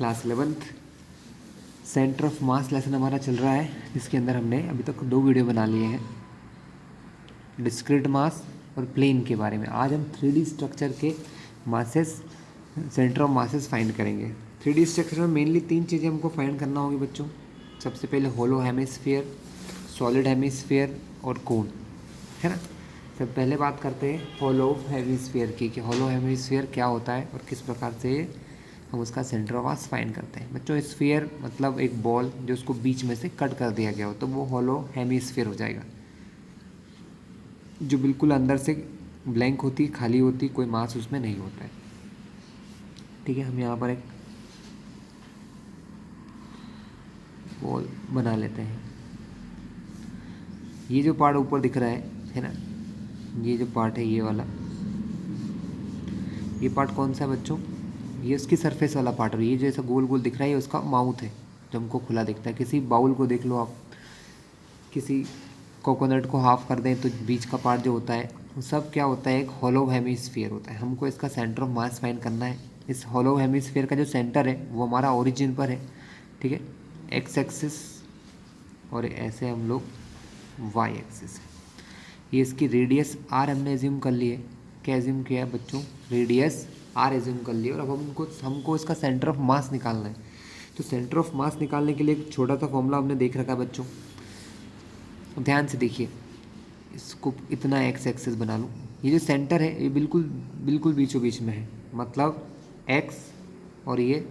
Class 11th centre of mass lesson हमारा चल रहा है, जिसके अंदर हमने अभी तक 2 वीडियो बना लिए हैं, डिस्क्रीट मास और प्लेन के बारे में। आज हम 3D स्ट्रक्चर के masses, centre of masses find करेंगे। 3D स्ट्रक्चर में मेनली 3 चीज़ें हमको फाइंड करना होगी बच्चों। सबसे पहले होलो हेमिस्फीयर, सॉलिड हेमिस्फीयर और कोन, है ना। सब पहले बात करते हैं होलो हेमिस्फीयर की, कि होलो हेमिस्फीयर क्या होता है और किस प्रकार से हम उसका सेंटर ऑफ मास फाइंड करते हैं। बच्चों स्फीयर मतलब एक बॉल जो उसको बीच में से कट कर दिया गया हो, तो वो होलो हेमिस्फीयर हो जाएगा। जो बिल्कुल अंदर से ब्लैंक होती, खाली होती, कोई मास उसमें नहीं होता है। ठीक है, हम यहाँ पर एक बॉल बना लेते हैं। ये जो पार्ट ऊपर दिख रहा है ना, ये जो पार्ट है ये वाला, ये पार्ट कौन सा है बच्चों? ये उसकी सरफेस वाला पार्ट है। ये जो ऐसा गोल गोल दिख रहा है ये उसका माउथ है, जो हमको खुला दिखता है। किसी बाउल को देख लो आप, किसी कोकोनट को हाफ कर दें तो बीच का पार्ट जो होता है वो सब क्या होता है? एक होलो हेमिस्फीयर होता है। हमको इसका सेंटर ऑफ मास फाइंड करना है। इस होलो हेमिस्फीयर का जो सेंटर है वो हमारा ओरिजिन पर है, ठीक है, एक्स एक्सिस, और ऐसे हम लोग वाई एक्सिस है। ये इसकी रेडियस आर हमने एज्यूम कर ली है। क्या एज्यूम किया है बच्चों? रेडियस आर एज्यूम कर लिया। और अब हमको इसका सेंटर ऑफ मास निकालना है। तो सेंटर ऑफ मास निकालने के लिए एक छोटा सा फॉर्मूला हमने देख रखा है बच्चों, ध्यान से देखिए। इसको इतना एक्स एक्सिस बना लूँ। ये जो सेंटर है ये बिल्कुल बिल्कुल बीचों बीच में है, मतलब एक्स और ये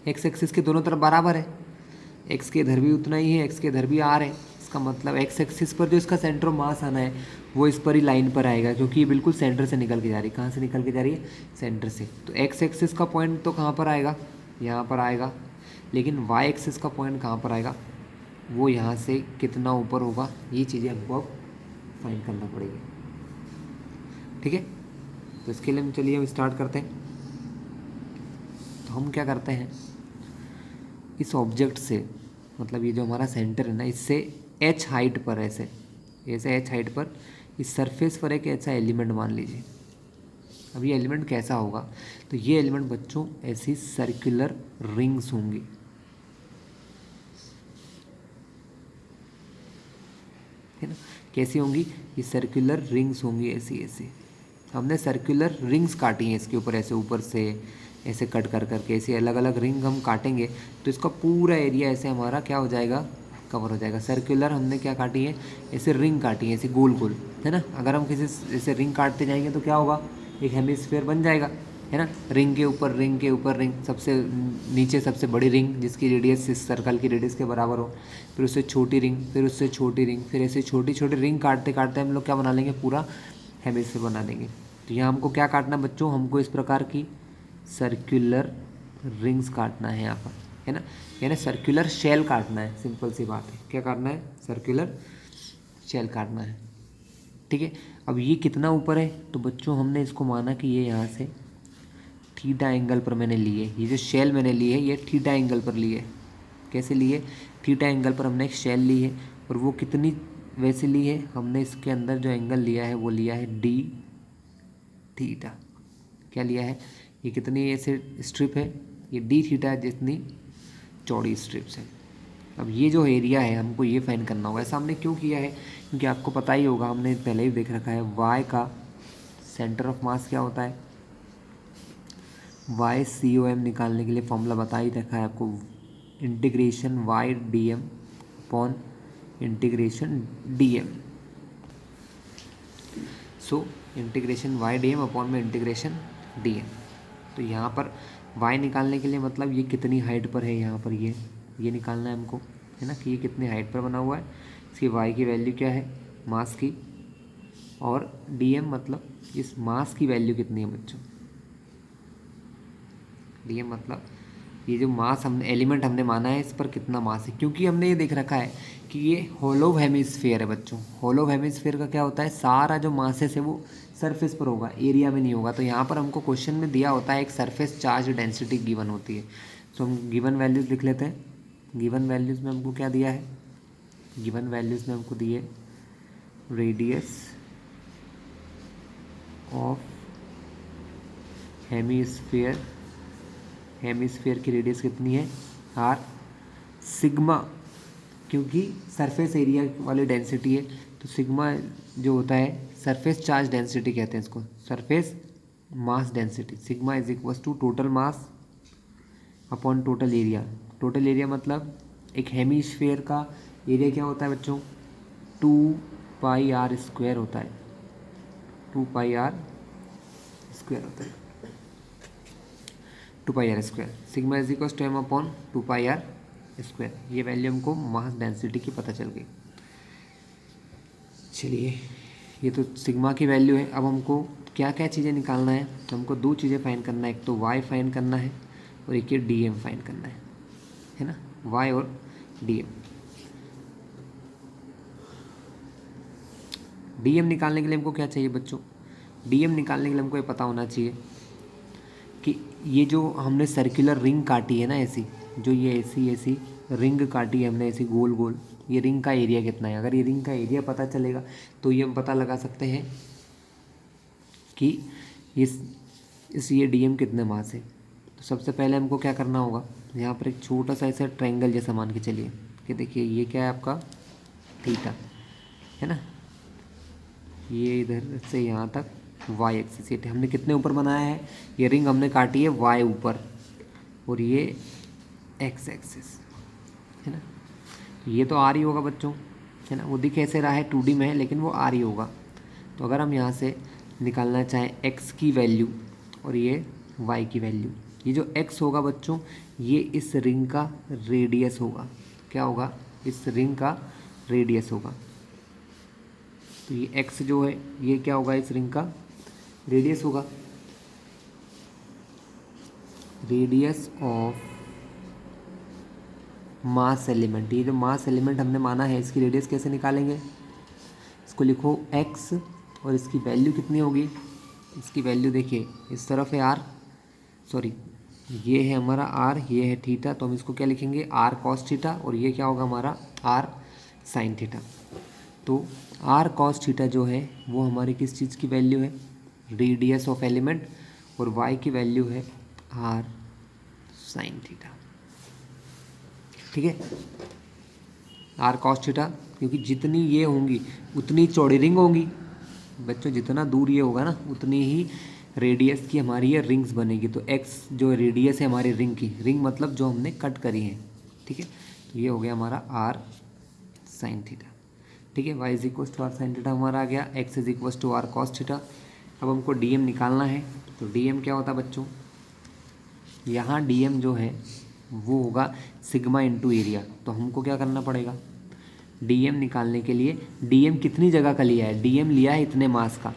एक्स एक्सिस के दोनों तरफ बराबर है। एक्स के इधर भी उतना ही है, एक्स के इधर भी आर है। इसका मतलब एक्स एक्सिस पर जो इसका सेंटर ऑफ मास आना है वो इस पर ही लाइन पर आएगा, क्योंकि ये बिल्कुल सेंटर से निकल के जा रही है। कहाँ से निकल के जा रही है? सेंटर से। तो एक्स एक्सिस का पॉइंट तो कहाँ पर आएगा? यहाँ पर आएगा। लेकिन वाई एक्सिस का पॉइंट कहाँ पर आएगा? वो यहाँ से कितना ऊपर होगा? ये चीज़ें हमको अब फाइंड करना पड़ेगी, ठीक है। तो इसके लिए हम चलिए हम स्टार्ट करते हैं। तो हम क्या करते हैं, इस ऑब्जेक्ट से, मतलब ये जो हमारा सेंटर है ना, इससे एच हाइट पर, ऐसे ऐसे एच हाइट पर इस सरफेस पर एक ऐसा एलिमेंट मान लीजिए। अब ये एलिमेंट कैसा होगा? तो ये एलिमेंट बच्चों ऐसी सर्कुलर रिंग्स होंगी, है ना। कैसी होंगी? ये सर्कुलर रिंग्स होंगी, ऐसी ऐसी। हमने सर्कुलर रिंग्स काटी हैं इसके ऊपर, ऐसे ऊपर से ऐसे कट कर करके ऐसे अलग अलग रिंग हम काटेंगे, तो इसका पूरा एरिया ऐसे हमारा क्या हो जाएगा? कवर हो जाएगा। सर्कुलर हमने क्या काटी है? ऐसे रिंग काटी है, ऐसे गोल गोल, है ना। अगर हम किसी ऐसे रिंग काटते जाएंगे तो क्या होगा? एक हेमिस्फीयर बन जाएगा, है ना। रिंग के ऊपर रिंग के ऊपर रिंग, सबसे नीचे सबसे बड़ी रिंग जिसकी रेडियस इस सर्कल की रेडियस के बराबर हो, फिर उससे छोटी रिंग, फिर उससे छोटी रिंग, फिर ऐसे छोटी छोटी रिंग काटते काटते हम लोग क्या बना लेंगे? पूरा हेमिस्फीयर बना देंगे। तो यहाँ हमको क्या काटना बच्चों? हमको इस प्रकार की सर्कुलर रिंग्स काटना है यहाँ पर, है ना। यानी सर्कुलर शेल काटना है, सिंपल सी बात है। क्या काटना है? सर्कुलर शेल काटना है, ठीक है। अब ये कितना ऊपर है? तो बच्चों हमने इसको माना कि ये यहाँ से थीटा एंगल पर मैंने लिए। ये जो शेल मैंने ली है ये थीटा एंगल पर ली है। कैसे ली है? थीटा एंगल पर हमने एक शेल ली है। और वो कितनी वैसे ली है? हमने इसके अंदर जो एंगल लिया है वो लिया है डी थीटा। क्या लिया है? ये कितनी ऐसे स्ट्रिप है? ये डी थीटा जितनी चौड़ी स्ट्रिप्स है। अब ये जो एरिया है हमको ये फाइंड करना होगा। ऐसा हमने क्यों किया है? क्योंकि आपको पता ही होगा, हमने पहले ही देख रखा है, वाई का सेंटर ऑफ मास क्या होता है? वाई सी ओ एम निकालने के लिए फॉर्मूला बता ही रखा है आपको, integration Y D M upon integration D M. So integration Y D M upon में इंटीग्रेशन डी एम। तो यहाँ पर y निकालने के लिए मतलब ये कितनी हाइट पर है, यहाँ पर ये निकालना है हमको, है ना, कि ये कितनी हाइट पर बना हुआ है। इसकी y की वैल्यू क्या है? मास की। और dm मतलब इस मास की वैल्यू कितनी है बच्चों? dm मतलब ये जो मास हमने एलिमेंट हमने माना है इस पर कितना मास है, क्योंकि हमने ये देख रखा है कि ये होलो हेमिस्फीयर है बच्चों। होलो हेमिस्फीयर का क्या होता है? सारा जो मासेस है वो सरफेस पर होगा, एरिया में नहीं होगा। तो यहाँ पर हमको क्वेश्चन में दिया होता है एक सरफेस चार्ज डेंसिटी गिवन होती है। तो हम गिवन वैल्यूज़ लिख लेते हैं। गिवन वैल्यूज़ में हमको क्या दिया है? गिवन वैल्यूज़ में हमको दिए रेडियस ऑफ हेमिस्फीयर हेमिस्फीयर की रेडियस कितनी है आर, सिग्मा क्योंकि सरफेस एरिया वाली डेंसिटी है तो सिग्मा जो होता है सरफेस चार्ज डेंसिटी कहते हैं इसको, surface mass density. Sigma is equals to total mass upon total area. Total area मतलब एक हेमिस्फीयर का एरिया क्या होता है बच्चों, 2πr² होता है, 2πr² होता है, 2πr²। Sigma is equals to m upon 2πr²। ये वैल्यू हमको मास डेंसिटी की पता चल गई। चलिए ये तो सिग्मा की वैल्यू है। अब हमको क्या क्या चीज़ें निकालना है, तो हमको दो चीज़ें फाइंड करना है, एक तो y फाइंड करना है और एक ये dm फाइंड करना है ना, y और dm। dm निकालने के लिए हमको क्या चाहिए बच्चों, dm निकालने के लिए हमको ये पता होना चाहिए कि ये जो हमने सर्कुलर रिंग काटी है ना ऐसी, जो ये ऐसी रिंग काटी है हमने ऐसी गोल गोल, ये रिंग का एरिया कितना है। अगर ये रिंग का एरिया पता चलेगा तो ये हम पता लगा सकते हैं कि इस ये dm कितने मास है। तो सबसे पहले हमको क्या करना होगा, यहाँ पर एक छोटा सा ऐसा ट्रायंगल जैसा मान के चलिए कि देखिए ये क्या है आपका थीटा है ना, ये इधर से यहाँ तक y एक्सिस, ये हमने कितने ऊपर बनाया है, ये रिंग हमने काटी है y ऊपर और ये x एक्सिस है ना। ये तो आर ही होगा बच्चों है ना, वो दिख ऐसे रहा है 2D में है लेकिन वो आर ही होगा। तो अगर हम यहाँ से निकालना चाहें x की वैल्यू और ये y की वैल्यू, ये जो x होगा बच्चों ये इस रिंग का रेडियस होगा, क्या होगा, इस रिंग का रेडियस होगा। तो ये x जो है ये क्या होगा, इस रिंग का रेडियस होगा, रेडियस ऑफ मास एलिमेंट। ये जो मास एलिमेंट हमने माना है इसकी रेडियस कैसे निकालेंगे, इसको लिखो x और इसकी वैल्यू कितनी होगी, इसकी वैल्यू देखिए इस तरफ है r, सॉरी ये है हमारा r, ये है थीटा, तो हम इसको क्या लिखेंगे r cos थीटा और ये क्या होगा हमारा r sin थीटा। तो r cos थीटा जो है वो हमारी किस चीज़ की वैल्यू है, रेडियस ऑफ एलिमेंट, और y की वैल्यू है r sin थीटा। ठीक है, r cos थीटा, क्योंकि जितनी ये होंगी उतनी चौड़ी रिंग होगी बच्चों, जितना दूर ये होगा ना उतनी ही रेडियस की हमारी ये रिंग्स बनेगी। तो x जो रेडियस है हमारी रिंग की, रिंग मतलब जो हमने कट करी है, ठीक है, तो ये हो गया हमारा r sin थीटा। ठीक है, y is equal to R sine theta हमारा आ गया, x is equal to R cos theta. अब हमको dm निकालना है, तो dm क्या होता है बच्चों, यहाँ dm जो है वो होगा सिग्मा इंटू एरिया। तो हमको क्या करना पड़ेगा, dm निकालने के लिए, dm कितनी जगह का लिया है, dm लिया है इतने मास का,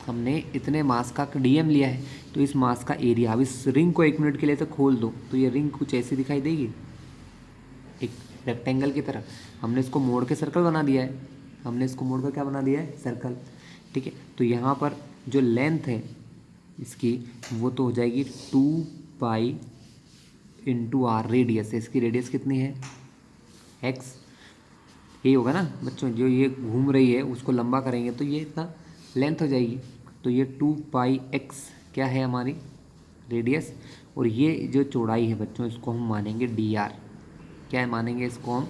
हमने इतने मास का dm लिया है, तो इस मास का एरिया। अब इस रिंग को 1 मिनट के लिए तो खोल दो, तो ये रिंग कुछ ऐसी दिखाई देगी, एक रेक्टेंगल की तरह। हमने इसको मोड़ के सर्कल बना दिया है, हमने इसको मोड़ कर क्या बना दिया है, सर्कल। ठीक है, तो यहाँ पर जो लेंथ है इसकी वो तो हो जाएगी 2π इंटू आर, रेडियस है इसकी, रेडियस कितनी है x, ये होगा ना बच्चों, जो ये घूम रही है उसको लंबा करेंगे तो ये इतना लेंथ हो जाएगी। तो ये 2πx क्या है हमारी रेडियस, और ये जो चौड़ाई है बच्चों इसको हम मानेंगे dr, क्या मानेंगे इसको हम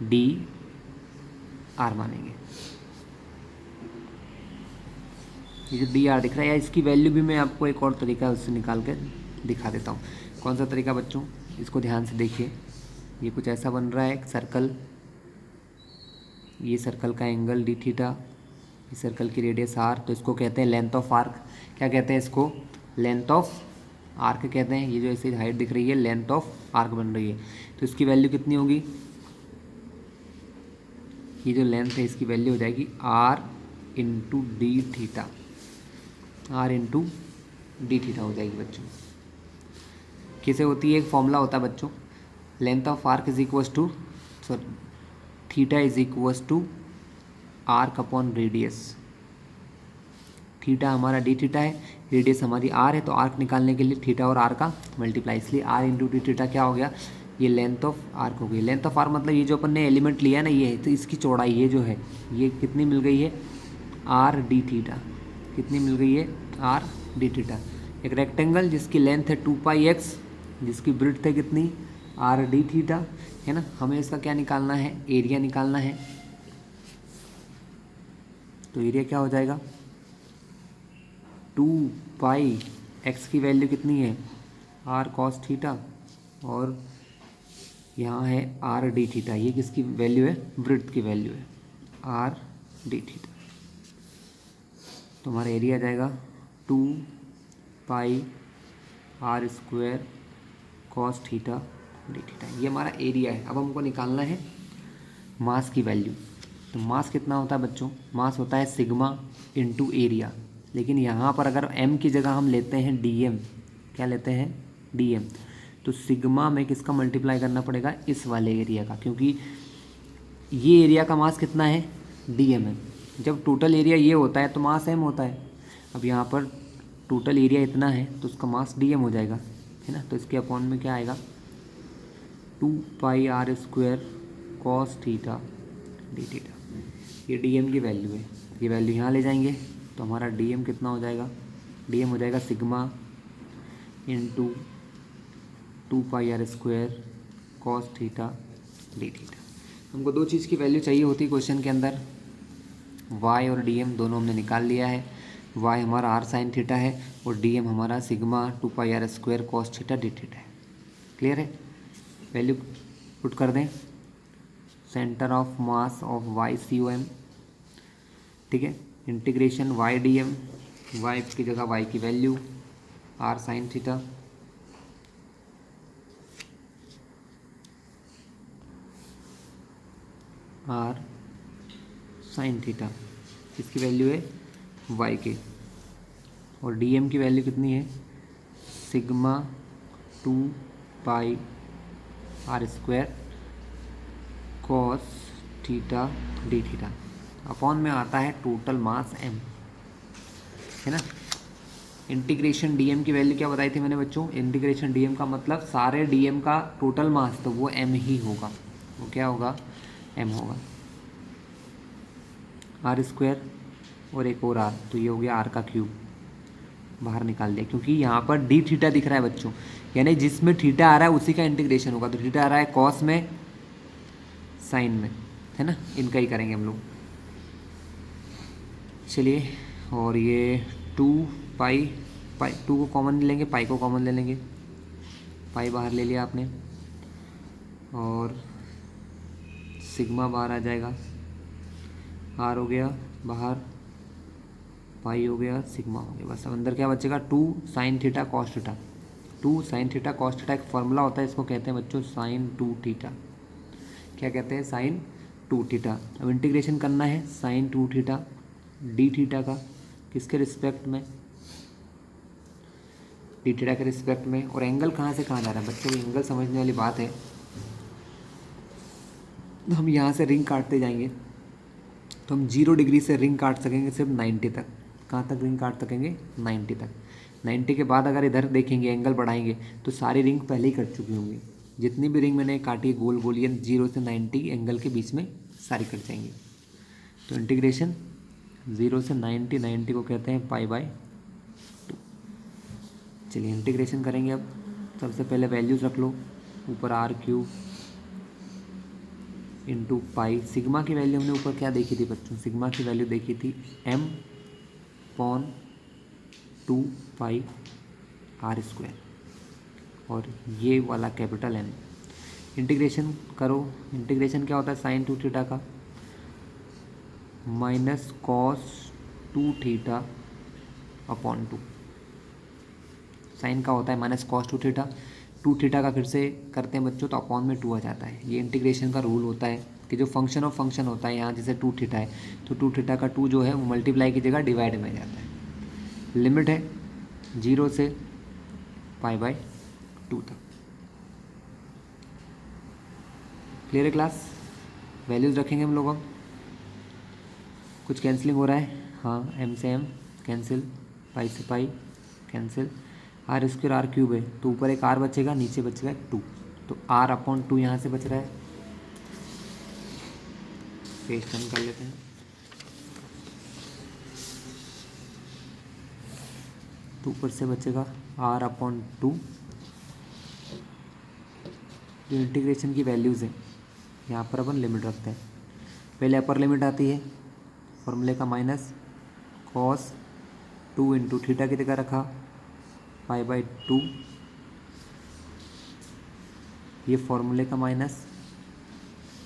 dr मानेंगे। ये जो dr दिख रहा है, या इसकी वैल्यू भी मैं आपको एक और तरीका है उससे निकाल कर दिखा देता हूँ। कौन सा तरीका बच्चों, इसको ध्यान से देखिए, ये कुछ ऐसा बन रहा है एक सर्कल, ये सर्कल का एंगल डी थीटा, इस सर्कल की रेडियस r, तो इसको कहते हैं लेंथ ऑफ आर्क। क्या कहते हैं इसको, लेंथ ऑफ आर्क कहते हैं। ये जो ऐसी हाइट दिख रही है लेंथ ऑफ आर्क बन रही है, तो इसकी वैल्यू कितनी होगी, ये जो लेंथ है इसकी वैल्यू हो जाएगी r into D theta, r into D theta हो जाएगी बच्चों। कैसे होती है, एक फॉर्मूला होता है बच्चों, length of arc is equals to, sorry theta is equals to arc upon radius. Theta हमारा डी थीटा है, रेडियस हमारी आर है, तो आर्क निकालने के लिए थीटा और आर का मल्टीप्लाई, इसलिए आर इंटू डी थीटा क्या हो गया, ये लेंथ ऑफ आर्क हो गई। लेंथ ऑफ आर्क मतलब ये जो अपन ने एलिमेंट लिया है ना, ये है, तो इसकी चौड़ाई ये जो है ये कितनी मिल गई है, आर डी थीटा, कितनी मिल गई है, आर डी थीटा। एक रेक्टेंगल जिसकी लेंथ है 2πx जिसकी ब्रिड्थ है कितनी, आर डी थीटा, है ना। हमें इसका क्या निकालना है, एरिया निकालना है। तो एरिया क्या हो जाएगा, 2 पाई एक्स की वैल्यू कितनी है, आर कॉस थीटा, और यहाँ है आर डी थीटा। ये किसकी वैल्यू है, ब्रिड्थ की वैल्यू है, आर डी थीटा। तो हमारा एरिया आ जाएगा 2 pi are square cos theta D theta. ये हमारा एरिया है। अब हमको निकालना है मास की वैल्यू। तो मास कितना होता है बच्चों, मास होता है सिग्मा इंटू एरिया। लेकिन यहाँ पर अगर m की जगह हम लेते हैं dm, क्या लेते हैं, dm, तो सिग्मा में किसका मल्टीप्लाई करना पड़ेगा, इस वाले एरिया का, क्योंकि ये एरिया का मास कितना है, dm है। जब टोटल एरिया ये होता है तो मास m होता है। अब यहाँ पर टोटल एरिया इतना है तो उसका मास dm हो जाएगा, है ना। तो इसके अपॉन में क्या आएगा, 2 pi are square cos theta D theta. ये dm की वैल्यू है, ये वैल्यू यहाँ ले जाएंगे तो हमारा dm कितना हो जाएगा, dm हो जाएगा sigma into 2 pi are square cos theta D theta. हमको दो चीज़ की वैल्यू चाहिए होती है क्वेश्चन के अंदर, y और dm दोनों हमने निकाल लिया है। y हमारा आर साइन थीटा है और dm हमारा sigma 2 pi are square cos theta D theta है। क्लियर है, वैल्यू पुट कर दें, centre of mass of y COM, ठीक है, इंटीग्रेशन y dm, y की जगह y की value R sine theta, R sine theta, इसकी वैल्यू है y की, और dm की वैल्यू कितनी है, sigma 2 pi are square cos theta D theta. Upon में आता है टोटल मास m, है ना। इंटीग्रेशन dm की वैल्यू क्या बताई थी मैंने बच्चों, इंटीग्रेशन dm का मतलब सारे dm का टोटल मास, तो वो m ही होगा, वो क्या होगा, m होगा, आर स्क्वायर और एक और आर, तो ये हो गया आर का क्यूब, बाहर निकाल दिया। क्योंकि यहाँ पर डी थीटा दिख रहा है बच्चों, यानी जिसमें थीटा आ रहा है उसी का इंटीग्रेशन होगा। तो थीटा आ रहा है कॉस में, साइन में, है ना, इनका ही करेंगे हम लोग। चलिए, और ये 2 पाई, 2 को कॉमन ले लेंगे, पाई को कॉमन ले लेंगे, पाई बाहर ले लिया आपने, और सिग्मा बाहर आ जाएगा, आर हो गया बाहर, पाई हो गया, सिग्मा हो गया। बस अब अंदर क्या बचेगा, 2 sine theta cos theta. 2 sine theta cos theta एक फॉर्मूला होता है, इसको कहते हैं बच्चों साइन 2 थीटा। क्या कहते हैं, साइन 2 थीटा। अब इंटीग्रेशन करना है साइन 2 थीटा डी थीटा का, किसके रिस्पेक्ट में, डी थीटा के रिस्पेक्ट में। और एंगल कहाँ से कहाँ जा रहा है बच्चों, एंगल समझने वाली बात है। हम यहाँ से रिंग काटते जाएंगे तो हम 0 डिग्री से रिंग काट सकेंगे सिर्फ 90 तक। कहाँ तक रिंग काट सकेंगे, 90 तक। 90 के बाद अगर इधर देखेंगे, एंगल बढ़ाएंगे तो सारी रिंग पहले ही कट चुकी होंगी। जितनी भी रिंग मैंने काटी गोल गोल, ये 0 से 90 एंगल के बीच में सारी कट जाएंगी। तो इंटीग्रेशन 0 से 90, 90 को कहते हैं पाई बाय 2। चलिए इंटीग्रेशन करेंगे। अब सबसे पहले वैल्यूज़ रख लो, ऊपर R cube into pi. Sigma की वैल्यू हमने ऊपर क्या देखी थी बच्चों, सिग्मा की वैल्यू देखी थी m upon 2 pi are square, और ये वाला कैपिटल M। इंटीग्रेशन करो, इंटीग्रेशन क्या होता है साइन 2 थीटा का minus cos 2 theta upon 2। Sine का होता है माइनस कॉस 2 थीटा, 2 थीटा का फिर से करते हैं बच्चों तो अपॉन में 2 आ जाता है। ये इंटीग्रेशन का रूल होता है कि जो फंक्शन ऑफ फंक्शन होता है, यहाँ जैसे 2 थीटा है तो 2 थीटा का 2 जो है वो मल्टीप्लाई की जगह डिवाइड में जाता है। लिमिट है 0 से पाई बाय 2 तक। क्लियर है क्लास, वैल्यूज़ रखेंगे हम लोग। अब कुछ कैंसिलिंग हो रहा है, हाँ, m से m कैंसिल, पाई से pi cancel, R square R cube है तो ऊपर एक r बचेगा, नीचे बचेगा 2, तो r अपॉन 2 यहाँ से बच रहा है। पेज टर्न कर लेते हैं, तो ऊपर से बचेगा r अपॉन 2 जो इंटीग्रेशन की वैल्यूज़ हैं यहाँ पर अपन लिमिट रखते हैं। पहले अपर लिमिट आती है फॉर्मूले का माइनस कॉस 2 इंटू थीटा की जगह रखा पाई/2, ये फॉर्मूले का माइनस,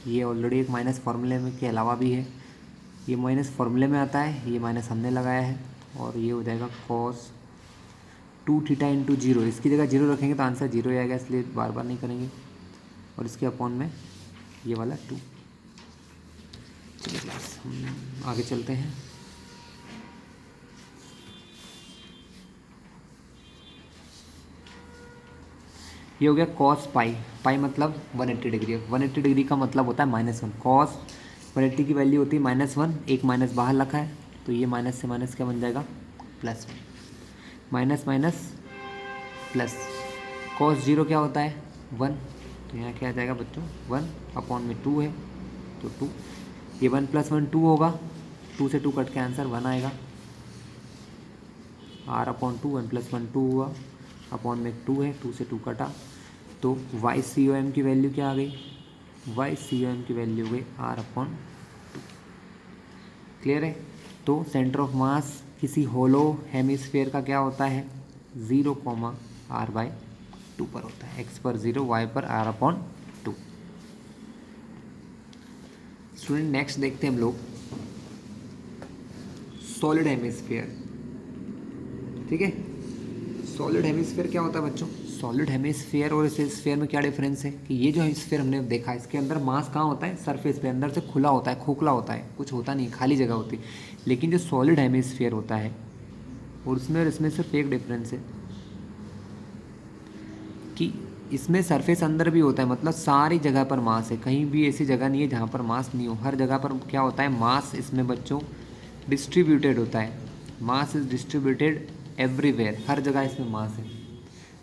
ये ऑलरेडी एक माइनस फार्मूले में के अलावा भी है, ये माइनस फार्मूले में आता है, ये माइनस हमने लगाया है, और ये हो जाएगा कॉस 2 थीटा इंटू 0। इसकी जगह 0 रखेंगे तो आंसर 0 आएगा, इसलिए बार बार नहीं करेंगे। और इसके अपॉन में ये वाला 2। चलिए क्लास हम आगे चलते हैं। ये हो गया कॉस पाई, पाई मतलब 180 डिग्री। 180 डिग्री का मतलब होता है -1। कॉस 180 की वैल्यू होती है -1, एक माइनस बाहर रखा है तो ये माइनस से माइनस क्या बन जाएगा +1, माइनस माइनस प्लस। कॉस 0 क्या होता है 1, तो यहाँ क्या आ जाएगा बच्चों 1 अपॉन में 2 है तो 2, ये 1 + 1 2 होगा, 2 से 2 कट के आंसर 1 आएगा। r/2 1 + 1 2 हुआ, अपॉन में 2 है, 2 से 2 कटा तो YCOM की वैल्यू क्या आ गई, YCOM की वैल्यू हो गई r/2। क्लियर है। तो सेंटर ऑफ मास किसी होलो हेमिस्फीयर का क्या होता है 0, r/2 पर होता है, x पर 0, y पर r/2। स्टूडेंट नेक्स्ट देखते हैं हम लोग सॉलिड हेमिस्फीयर। ठीक है, सॉलिड हेमिस्फीयर क्या होता है बच्चों, सॉलिड हेमिस्फीयर और इस स्फीयर में क्या डिफरेंस है कि ये जो हेमिस्फीयर हमने देखा इसके अंदर मास कहाँ होता है सरफेस पे, अंदर से खुला होता है, खोखला होता है, कुछ होता नहीं, खाली जगह होती है। लेकिन जो सॉलिड हेमिस्फीयर होता है और उसमें और इसमें सिर्फ एक डिफरेंस है कि इसमें सरफेस अंदर भी होता है, मतलब सारी जगह पर मास है, कहीं भी ऐसी जगह नहीं है जहाँ पर मास नहीं हो, हर जगह पर क्या होता है मास इसमें बच्चों डिस्ट्रीब्यूटेड होता है। मास इज डिस्ट्रीब्यूटेड एवरीवेयर, हर जगह इसमें मास है।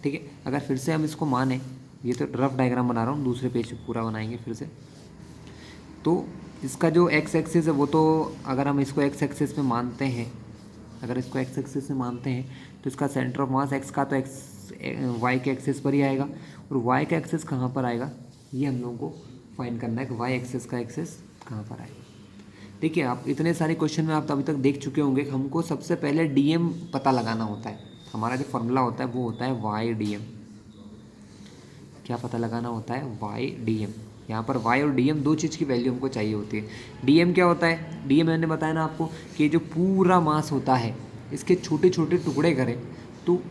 ठीक है, अगर फिर से हम इसको माने, ये तो रफ डायग्राम बना रहा हूँ, दूसरे पेज पे पूरा बनाएंगे फिर से। तो इसका जो एक्स एक्सिस है वो तो अगर हम इसको एक्स एक्सिस में मानते हैं, अगर इसको एक्स एक्सिस में मानते हैं तो इसका सेंटर ऑफ मास एक्स का तो एक्स वाई के एक्सिस पर ही आएगा, और वाई का एक्सिस कहाँ पर आएगा ये हम लोगों को फाइंड करना है कि वाई एक्सिस का एक्सिस कहाँ पर आएगा। देखिए आप इतने सारे क्वेश्चन में आप अभी तक देख चुके होंगे, हमको सबसे पहले डीएम पता लगाना होता है। हमारा जो फॉर्मूला होता है वो होता है वाई डीएम। क्या पता लगाना होता है वाई डीएम। यहाँ पर वाई और डीएम दो चीज़ की वैल्यू हमको चाहिए होती है। डीएम क्या होता है, डीएम मैंने बताया ना आपको कि जो पूरा मास होता है इसके छोटे छोटे टुकड़े करें तो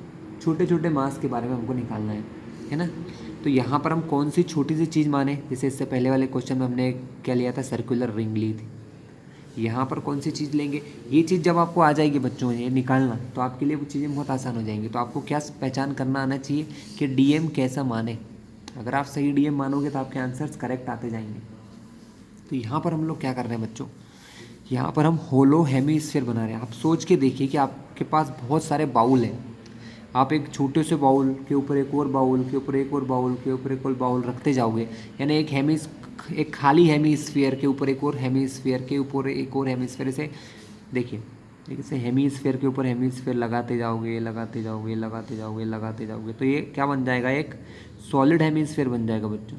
छोटे छोटे मास के बारे में हमको निकालना है ना। तो यहाँ पर हम कौन सी छोटी सी चीज़ माने, जैसे इससे पहले वाले क्वेश्चन में हमने क्या लिया था सर्कुलर रिंग ली थी, यहाँ पर कौन सी चीज़ लेंगे, ये चीज़ जब आपको आ जाएगी बच्चों ये निकालना तो आपके लिए वो चीज़ें बहुत आसान हो जाएंगी। तो आपको क्या पहचान करना आना चाहिए कि डीएम कैसा माने। अगर आप सही डीएम मानोगे तो आपके आंसर्स करेक्ट आते जाएंगे। तो यहाँ पर हम लोग क्या कर रहे हैं बच्चों, यहाँ पर हम होलो हेमिस्फीयर बना रहे हैं। आप सोच के देखिए कि आपके पास बहुत सारे बाउल हैं, आप एक छोटे से बाउल के ऊपर एक और बाउल के ऊपर एक और बाउल के ऊपर एक और बाउल रखते जाओगे, यानी एक खाली हेमिस्फीयर के ऊपर एक और हेमिस्फीयर के ऊपर एक और हेमिस्फीयर, से देखिए जैसे हेमिस्फीयर के ऊपर हेमिस्फीयर लगाते जाओगे लगाते जाओगे लगाते जाओगे लगाते जाओगे तो ये क्या बन जाएगा, एक सॉलिड हेमिस्फीयर बन जाएगा बच्चों।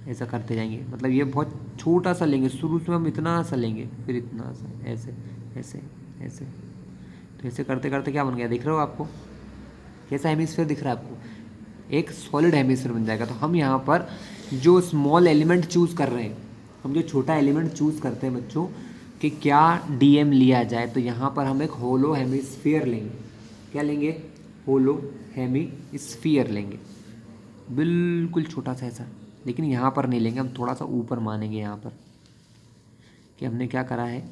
ऐसा करते जाएंगे, मतलब ये बहुत छोटा सा लेंगे, शुरू में हम इतना सा लेंगे फिर इतना सा, ऐसे ऐसे ऐसे, तो ऐसे करते करते क्या बन गया देख रहे हो आपको, कैसा हेमिस्फीयर दिख रहा है आपको, एक सॉलिड हेमिस्फीयर बन जाएगा। तो हम यहाँ पर जो स्मॉल एलिमेंट चूज़ कर रहे हैं, हम जो छोटा एलिमेंट चूज़ करते हैं बच्चों कि क्या डीएम लिया जाए, तो यहाँ पर हम एक होलो हेमिस्फीयर लेंगे। क्या लेंगे, होलो हेमिस्फीयर लेंगे, बिल्कुल छोटा सा ऐसा। लेकिन यहाँ पर नहीं लेंगे, हम थोड़ा सा ऊपर मानेंगे यहाँ पर कि हमने क्या करा है,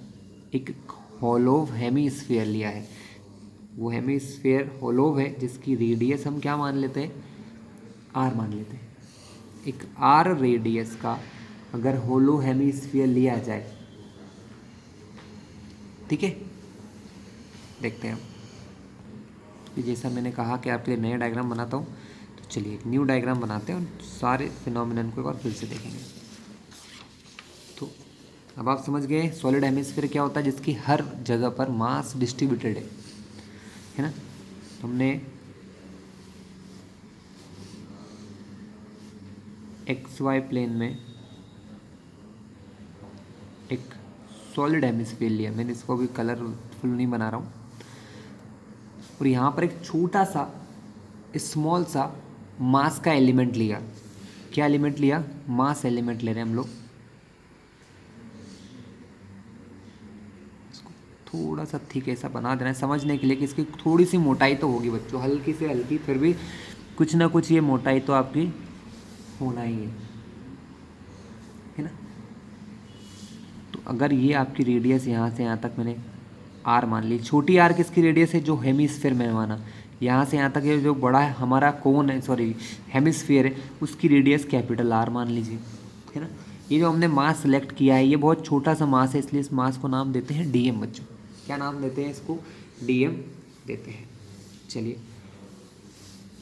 एक होलो हेमिस्फीयर लिया है। वो हेमिस्फीयर होलो है जिसकी रेडियस हम क्या मान लेते हैं, आर मान लेते हैं। एक आर रेडियस का अगर होलो हेमिस्फीयर लिया जाए, ठीक है, देखते हैं हम कि जैसा मैंने कहा कि आपके लिए नया डायग्राम बनाता हूँ, तो चलिए एक न्यू डायग्राम बनाते हैं और सारे फिनोमिनन को एक बार फिर से देखेंगे। तो अब आप समझ गए सॉलिड हेमिस्फीयर क्या होता है, जिसकी हर जगह पर मास डिस्ट्रीब्यूटेड है ना। तो हमने एक्स वाई प्लेन में एक सॉलिड हेमिस्फीयर लिया, मैंने इसको भी कलरफुल नहीं बना रहा हूँ, और यहाँ पर एक छोटा सा स्मॉल सा मास का एलिमेंट लिया। क्या एलिमेंट लिया? मास एलिमेंट ले रहे हैं हम लोग। इसको थोड़ा सा थिक ऐसा बना देना है समझने के लिए कि इसकी थोड़ी सी मोटाई तो होगी बच्चों, हल्की से हल्की, फिर भी कुछ ना कुछ ये मोटाई तो आपकी होना ही है ना। तो अगर ये आपकी रेडियस यहाँ से यहाँ तक मैंने आर मान ली, छोटी आर किसकी रेडियस है? जो हेमिस्फीयर में माना, यहाँ से यहाँ तक ये जो बड़ा है हमारा कोन है, सॉरी हेमिस्फीयर है, उसकी रेडियस कैपिटल आर मान लीजिए, है ना। ये जो हमने मास सेलेक्ट किया है ये बहुत छोटा सा मास है, इसलिए इस मास को नाम देते हैं डीएम बच्चों। क्या नाम देते हैं इसको? डीएम देते हैं। चलिए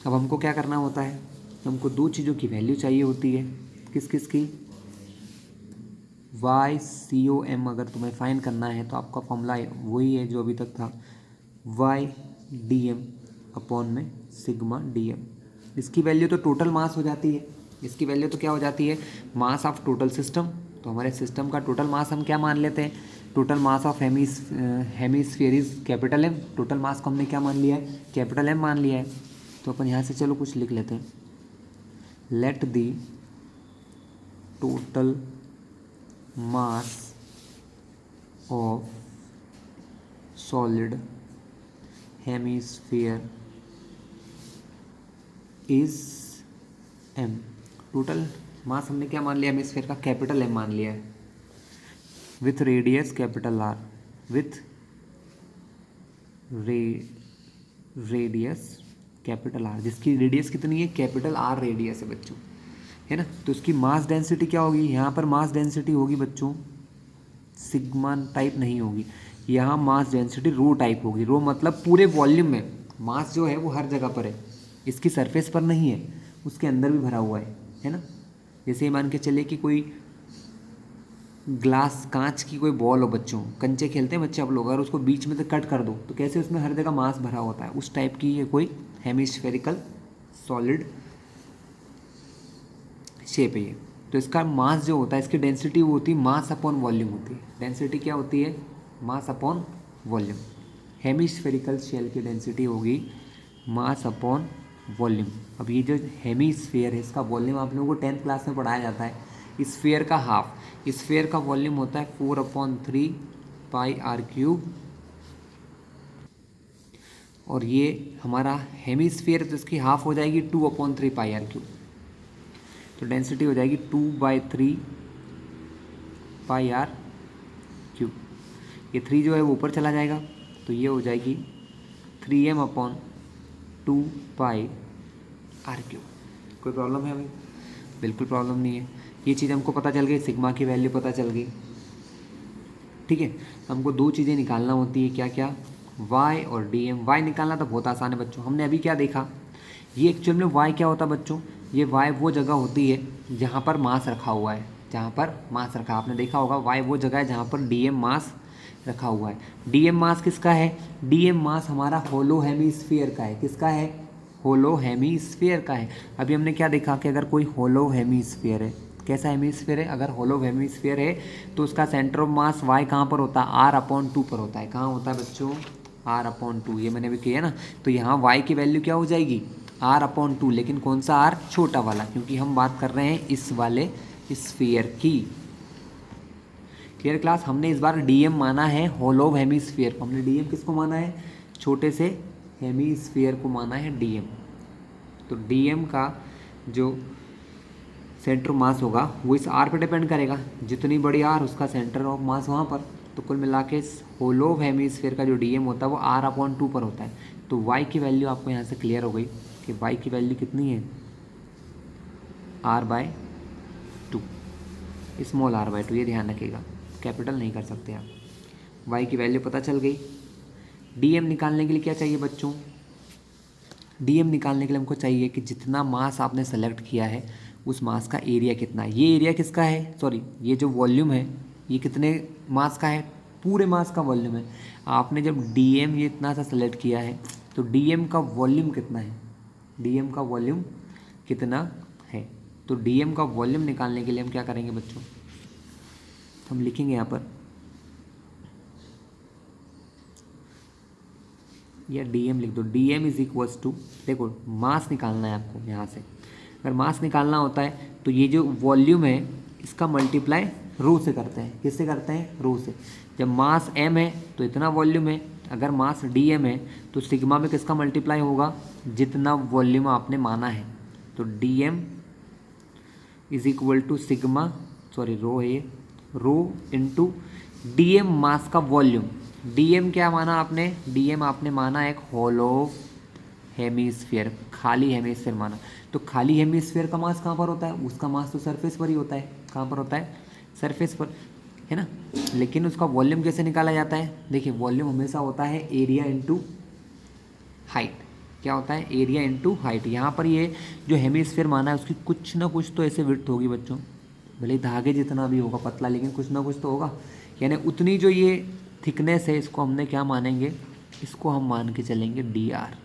अब हमको क्या करना होता है, हमको दो चीज़ों की वैल्यू चाहिए होती है। किस किस की? वाई सी ओ एम अगर तुम्हें फाइन करना है तो आपका फॉर्मूला वही है जो अभी तक था, वाई डी एम अपॉन में सिग्मा डी एम। इसकी वैल्यू तो टोटल मास हो जाती है, इसकी वैल्यू तो क्या हो जाती है? Mass of total system. तो हमारे सिस्टम का टोटल मास हम क्या मान लेते हैं? Total mass of hemisphere is capital M. Total mass को हमने क्या मान लिया है? कैपिटल एम मान लिया है। तो अपन यहाँ से चलो कुछ लिख लेते हैं, let the total mass of solid hemisphere is M. Total mass हमने क्या मान लिया? हेमिस्फीयर का कैपिटल एम मान लिया है, with radius capital R, with radius capital R, जिसकी रेडियस कितनी है? कैपिटल आर रेडियस है बच्चों, है ना। तो इसकी मास डेंसिटी क्या होगी? यहाँ पर मास डेंसिटी होगी बच्चों सिग्मा टाइप नहीं होगी, यहाँ मास डेंसिटी रो टाइप होगी। रो मतलब पूरे वॉल्यूम में मास जो है वो हर जगह पर है, इसकी सरफेस पर नहीं है, उसके अंदर भी भरा हुआ है ना। जैसे मान के चले कि कोई ग्लास कांच की कोई बॉल हो बच्चों, कंचे खेलते हैं बच्चे आप लोग, अगर उसको बीच में से कट कर दो तो कैसे उसमें हर जगह मास भरा होता है, उस टाइप की ये कोई हेमिस्फेरिकल सॉलिड शेप है ये। तो इसका मास जो होता है, इसकी डेंसिटी वो होती है मास अपॉन वॉल्यूम होती है। डेंसिटी क्या होती है? Mass upon volume. Hemispherical shell की डेंसिटी होगी मास अपॉन वॉल्यूम। अब ये जो हेमिस्फीयर है इसका वॉल्यूम आप लोगों को 10th क्लास में पढ़ाया जाता है, स्फीयर का हाफ। स्फीयर का वॉल्यूम होता है 4/3 पाई आर क्यूब, और ये हमारा हेमिस्फीयर तो इसकी हाफ हो जाएगी 2/3 पाई आर क्यूब। तो डेंसिटी हो जाएगी 2/3 पाई आर क्यूब। ये 3 जो है वो ऊपर चला जाएगा, तो ये हो जाएगी 3m/2 पाई आर क्यूब। कोई प्रॉब्लम है अभी? बिल्कुल प्रॉब्लम नहीं है। ये चीज़ हमको पता चल गई, सिग्मा की वैल्यू पता चल गई, ठीक है। हमको दो चीज़ें निकालना होती है, क्या क्या? y और dm। y निकालना तो बहुत आसान है बच्चों, हमने अभी क्या देखा, ये एक्चुअल में y क्या होता है बच्चों? ये y वो जगह होती है जहाँ पर मास रखा हुआ है, जहाँ पर मास रखा, आपने देखा होगा y वो जगह है जहाँ पर dm मास रखा हुआ है। dm मास किसका है? dm मास हमारा होलो हेमिस्फीयर का है। किसका है? होलो हेमिस्फीयर का है। अभी हमने क्या देखा कि अगर कोई होलो हेमिस्फीयर है, कैसा हेमिस्फीयर है? अगर होलो हेमिस्फीयर है तो उसका सेंटर ऑफ मास y कहाँ पर होता है? r/2 पर होता है। कहाँ होता है बच्चों? r/2। ये मैंने भी किया ना, तो यहाँ y की वैल्यू क्या हो जाएगी? r/2, लेकिन कौन सा r? छोटा वाला, क्योंकि हम बात कर रहे हैं इस वाले स्फीयर की। Clear class? हमने इस बार dm माना है होलो हेमिस्फीयर को। हमने dm किसको माना है? छोटे से हेमिस्फीयर को माना है dm। तो dm का जो सेंटर ऑफ मास होगा वो इस आर पर डिपेंड करेगा, जितनी बड़ी आर उसका सेंटर ऑफ मास वहाँ पर। तो कुल मिला के होलो हेमिस्फीयर का जो डीएम होता है वो r/2 पर होता है। तो y की वैल्यू आपको यहाँ से क्लियर हो गई कि y की वैल्यू कितनी है? r/2, स्मॉल r/2, ये ध्यान रखिएगा, कैपिटल नहीं कर सकते आप। y की वैल्यू पता चल गई। dm निकालने के लिए क्या चाहिए बच्चों? dm निकालने के लिए हमको चाहिए कि जितना मास आपने सेलेक्ट किया है उस मास का एरिया कितना है। ये एरिया किसका है? सॉरी, ये जो वॉल्यूम है ये कितने मास का है? पूरे मास का वॉल्यूम है। आपने जब dm ये इतना सा सेलेक्ट किया है तो dm का वॉल्यूम कितना है? dm का वॉल्यूम कितना है? तो डीएम का वॉल्यूम निकालने के लिए हम क्या करेंगे बच्चों, हम लिखेंगे यहाँ पर, या डीएम लिख दो, डीएम इज इक्वल्स टू, देखो मास निकालना है आपको यहाँ से, अगर मास निकालना होता है तो ये जो वॉल्यूम है इसका मल्टीप्लाई रो से करते हैं, किससे करते हैं, रो से। जब मास एम है तो इतना वॉल्यूम है, अगर मास डी एम है तो सिग्मा में किसका मल्टीप्लाई होगा, जितना वॉल्यूम आपने माना है। तो d M is equal to sigma, sorry rho है ये, rho into d m mass का वॉल्यूम। डी एम क्या माना आपने, डी एम आपने माना एक हॉलो हेमीस्फीयर, खाली हेमीस्फीयर माना। तो खाली हेमीस्फीयर का मास कहाँ पर होता है, उसका मास तो सरफेस पर ही होता है, कहाँ पर होता है, सरफेस पर, है ना। लेकिन उसका वॉल्यूम कैसे निकाला जाता है, देखिए वॉल्यूम हमेशा होता है एरिया इंटू हाइट। क्या होता है, एरिया इंटू हाइट। यहाँ पर ये जो हेमीस्फीयर माना है उसकी कुछ ना कुछ तो ऐसे विड्थ होगी बच्चों, भले धागे जितना भी होगा पतला, लेकिन कुछ ना कुछ तो होगा, यानी उतनी जो ये थिकनेस है इसको हमने क्या मानेंगे, इसको हम मान के चलेंगे डी आर।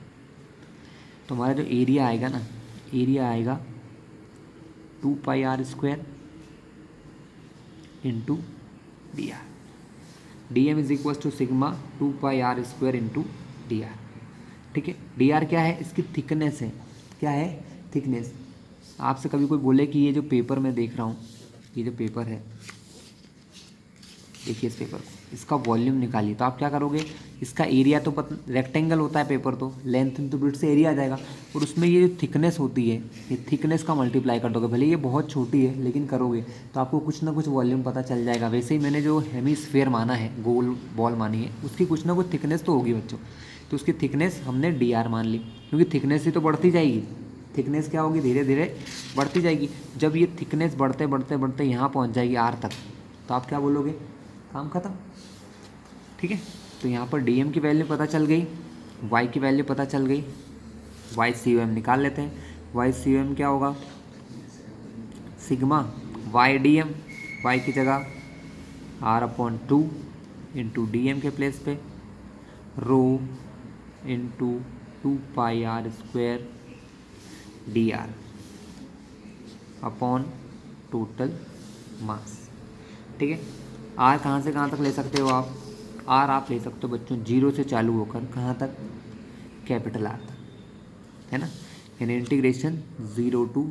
तो हमारा जो एरिया आएगा ना, एरिया आएगा 2πr² into D R. D M is equal to sigma 2πr² into D R. ठीक है, डी आर क्या है, इसकी थिकनेस है, क्या है, थिकनेस। आपसे कभी कोई बोले कि ये जो पेपर मैं देख रहा हूँ, ये जो पेपर है, देखिए इस पेपर को, इसका वॉल्यूम निकालिए, तो आप क्या करोगे, इसका एरिया तो रेक्टेंगल होता है पेपर, तो लेंथ इंटू ब्रेड्थ से एरिया आ जाएगा, और उसमें ये जो थिकनेस होती है, ये थिकनेस का मल्टीप्लाई कर दोगे, भले ये बहुत छोटी है लेकिन करोगे तो आपको कुछ ना कुछ वॉल्यूम पता चल जाएगा। वैसे ही मैंने जो हेमीस्फीयर माना है, गोल बॉल मानी है, उसकी कुछ ना कुछ थिकनेस तो होगी बच्चों, तो उसकी थिकनेस हमने डी आर मान ली, क्योंकि थिकनेस ही तो बढ़ती जाएगी, थिकनेस क्या होगी, धीरे धीरे बढ़ती जाएगी। जब ये थिकनेस बढ़ते बढ़ते बढ़ते यहाँ पहुँच जाएगी आर तक, तो आप क्या बोलोगे, काम खत्म। ठीक है, तो यहाँ पर डी एम की वैल्यू पता चल गई, वाई की वैल्यू पता चल गई, वाई सी ओ एम निकाल लेते हैं। वाई सी ओ एम क्या होगा, sigma y D m, y की जगह r/2 इंटू डी एम के प्लेस पे rho into 2πr² d r upon total mass. ठीक है, आर कहाँ से कहाँ तक ले सकते हो आप, आर आप ले सकते हो बच्चों 0 से चालू होकर कहाँ तक, कैपिटल आर तक, है ना, यानी इंटीग्रेशन 0 टू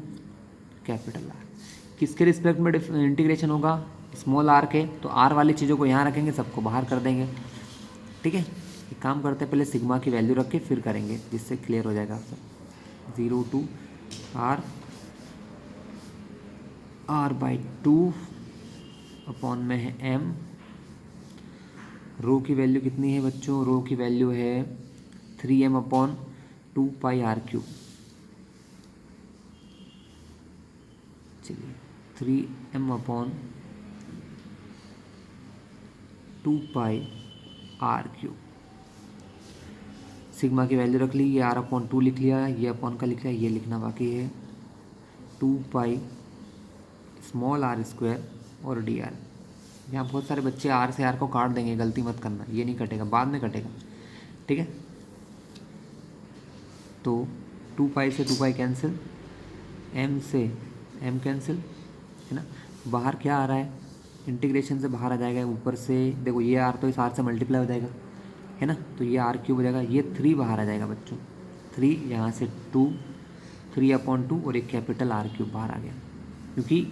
कैपिटल आर। किसके रिस्पेक्ट में इंटीग्रेशन होगा, स्मॉल आर के, तो आर वाली चीज़ों को यहाँ रखेंगे, सबको बाहर कर देंगे। ठीक है, एक काम करते हैं, पहले सिग्मा की वैल्यू रख के फिर करेंगे, जिससे क्लियर हो जाएगा सब। 0 टू r/2 अपॉन में है m। रो की वैल्यू कितनी है बच्चों, रो की वैल्यू है 3m अपॉन 2πr³। चलिए 3m अपॉन 2πr³। सिग्मा की वैल्यू रख ली, ये r/2 लिख लिया, ये अपॉन का लिख लिया, ये लिखना बाकी है 2π स्मॉल r² और डी आर। यहाँ बहुत सारे बच्चे आर से आर को काट देंगे, गलती मत करना, ये नहीं कटेगा, बाद में कटेगा। ठीक है, तो 2π से 2π कैंसिल, m से m कैंसिल, है ना। बाहर क्या आ रहा है, इंटीग्रेशन से बाहर आ जाएगा, ऊपर से देखो ये r तो इस r से मल्टीप्लाई हो जाएगा, है ना, तो ये r³ हो जाएगा, ये 3 बाहर आ जाएगा बच्चों, 3 यहाँ से 2, 3/2 और एक कैपिटल r³ बाहर आ गया, क्योंकि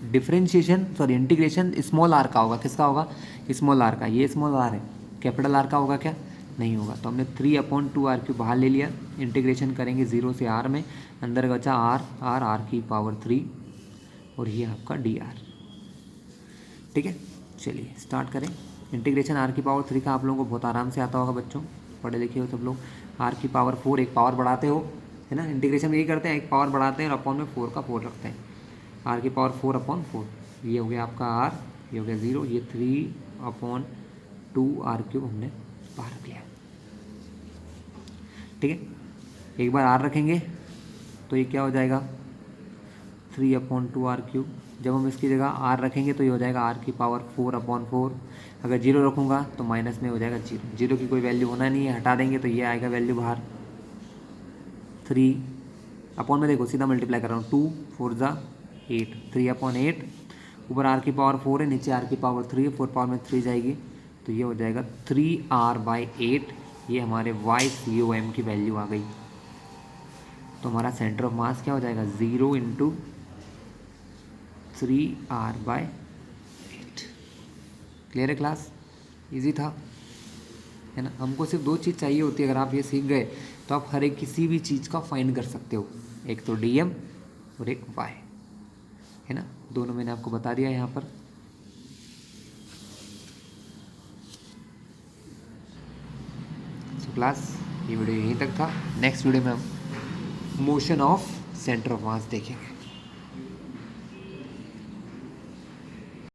differentiation sorry integration small R का होगा, किसका होगा, स्मॉल आर का, ये स्मॉल आर है, कैपिटल आर का होगा क्या, नहीं होगा। तो हमने 3/2r³ बाहर ले लिया, इंटीग्रेशन करेंगे 0 से r में, अंदर बचा r³ 3 और ये आपका डी आर। ठीक है, चलिए स्टार्ट करें। इंटीग्रेशन r³ का आप लोगों को बहुत आराम से आता होगा बच्चों, पढ़े लिखे हो सब लोग। r⁴ एक पावर बढ़ाते हो, है ना, इंटीग्रेशन में यही करते हैं, एक पावर बढ़ाते हैं और अपॉन में 4 का 4 रखते हैं, r⁴/4, ये हो गया आपका r, ये हो गया 0, ये 3/2r³ हमने बाहर रख लिया। ठीक है, एक बार r रखेंगे तो ये क्या हो जाएगा 3/2r³। जब हम इसकी जगह r रखेंगे तो ये हो जाएगा r⁴/4। अगर 0 रखूँगा तो माइनस में हो जाएगा 0, 0 की कोई वैल्यू होना नहीं है, हटा देंगे तो ये आएगा वैल्यू बाहर 3 अपॉन में देखो सीधा मल्टीप्लाई कर रहा हूँ, 2 4 ज़ा 8, 3/8, ऊपर r की पावर 4 है, नीचे r की पावर 3 है, 4 पावर में 3 जाएगी, तो ये हो जाएगा 3r/8। ये हमारे YCOM की वैल्यू आ गई। तो हमारा सेंटर ऑफ मास क्या हो जाएगा, 0 × 3r/8। क्लियर है क्लास? इजी था, है ना। हमको सिर्फ 2 चीज़ चाहिए होती है, अगर आप ये सीख गए तो आप हर एक किसी भी चीज़ का फाइंड कर सकते हो, एक तो DM और एक Y, है ना। दोनों मैंने आपको बता दिया यहाँ पर। सो क्लास, ये वीडियो यहीं तक था। नेक्स्ट वीडियो में हम मोशन ऑफ सेंटर ऑफ मास देखेंगे।